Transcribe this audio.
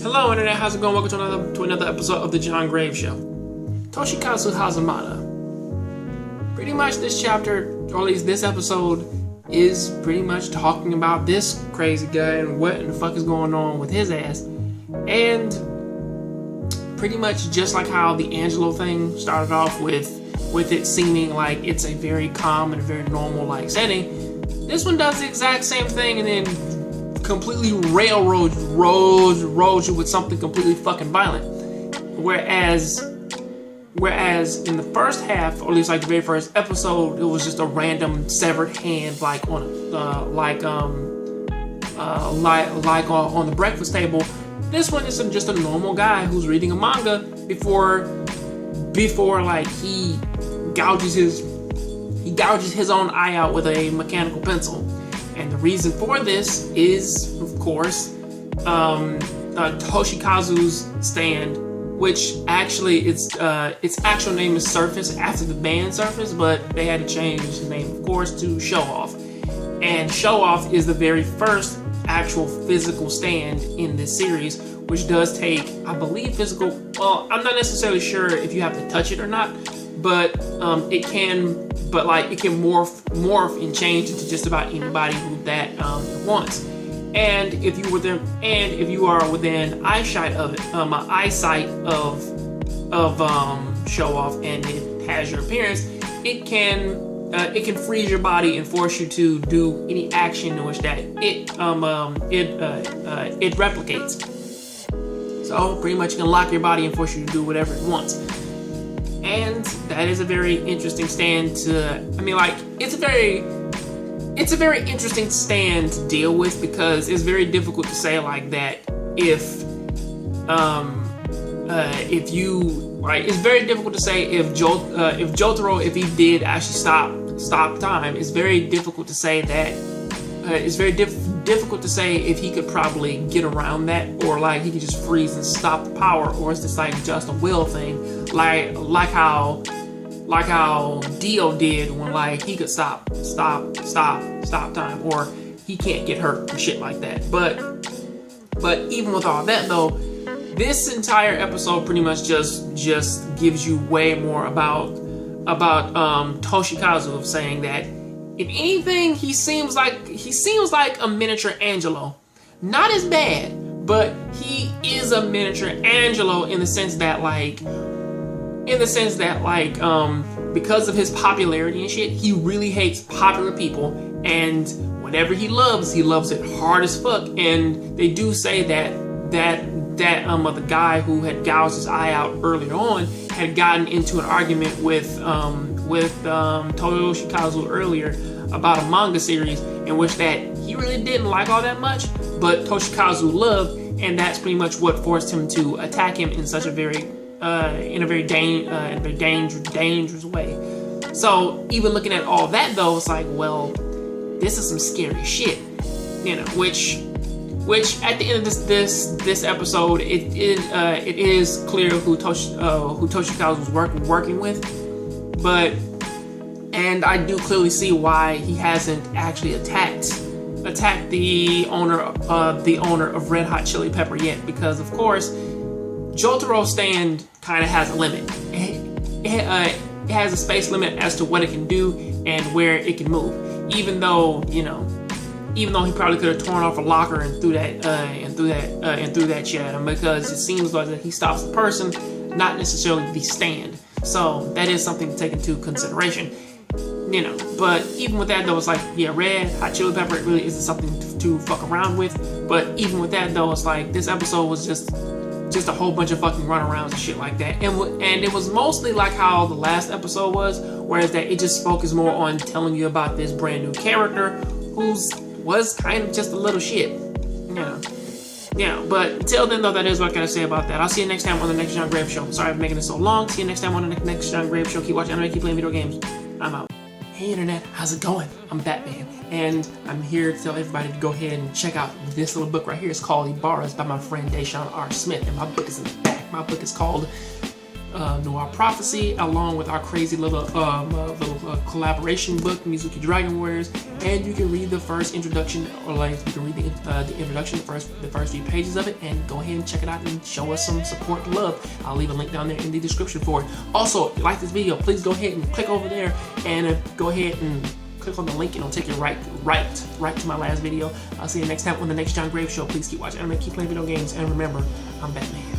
Hello Internet, how's it going? Welcome to another episode of the John Graves Show. Toshikazu Hazamada. Pretty much this chapter, or at least this episode, is pretty much talking about this crazy guy and what in the fuck is going on with his ass. And pretty much just like how the Angelo thing started off with it seeming like it's a very calm and a very normal like setting, this one does the exact same thing and then completely railroads you with something completely fucking violent. Whereas in the first half, or at least like the very first episode, it was just a random severed hand, like on the breakfast table. This one is just a normal guy who's reading a manga before like he gouges his own eye out with a mechanical pencil. And the reason for this is, of course, Toshikazu's stand, which actually its actual name is Surface after the band Surface, but they had to change the name, of course, to Show Off. And Show Off is the very first actual physical stand in this series, which does take, I believe, physical. Well, I'm not necessarily sure if you have to touch it or not, but it can. But like it can morph and change into just about anybody who that wants. And if you are within eyesight of it, eyesight of Show Off, and it has your appearance, it can freeze your body and force you to do any action in which that it replicates. So pretty much it can lock your body and force you to do whatever it wants. And that is a very interesting stand it's a very interesting stand to deal with, because it's very difficult to say like that it's very difficult to say if Jotaro, if he did actually stop time, it's very difficult to say that it's very difficult to say if he could probably get around that, or like he could just freeze and stop the power, or it's just like just a will thing, like how Dio did when like he could stop time, or he can't get hurt and shit like that. But even with all that though, this entire episode pretty much just gives you way more about Toshikazu, of saying that if anything, he seems like a miniature Angelo. Not as bad, but he is a miniature Angelo in the sense that because of his popularity and shit, he really hates popular people, and whatever he loves it hard as fuck. And they do say that the guy who had gouged his eye out earlier on had gotten into an argument with Toshikazu earlier about a manga series in which that he really didn't like all that much, but Toshikazu loved, and that's pretty much what forced him to attack him in such a very dangerous way. So even looking at all that though, it's like, well, this is some scary shit, which at the end of this episode, it is clear who Toshikazu was working with, and I do clearly see why he hasn't actually attacked the owner of Red Hot Chili Pepper yet, because of course Jotaro's stand kind of has a limit. It has a space limit as to what it can do and where it can move. Even though he probably could have torn off a locker and threw that shit at him, because it seems like that he stops the person, not necessarily the stand. So that is something to take into consideration. But even with that though, it's like, yeah, Red Hot Chili Pepper really isn't something to fuck around with. But even with that though, it's like this episode was just a whole bunch of fucking runarounds and shit like that. And it was mostly like how the last episode was, whereas that it just focused more on telling you about this brand new character was kind of just a little shit. But until then though, that is what I gotta say about that. I'll see you next time on the next John Graves Show. Sorry for making it so long. See you next time on the next John Graves Show. Keep watching anime, keep playing video games. I'm out. Hey Internet, how's it going? I'm Batman, and I'm here to tell everybody to go ahead and check out this little book right here. It's called Ibarra. It's by my friend Deshaun R. Smith, and my book is in the back. My book is called Noir Prophecy, along with our crazy little collaboration book, Mizuki Dragon Warriors. And you can read the first introduction, or like you can read the introduction, the first few pages of it, and go ahead and check it out and show us some support and love. I'll leave a link down there in the description for it. Also, if you like this video, please go ahead and click over there and go ahead and click on the link, and it'll take you right to my last video. I'll see you next time on the next Jongravesshow. Please keep watching anime, keep playing video games, and remember, I'm Batman.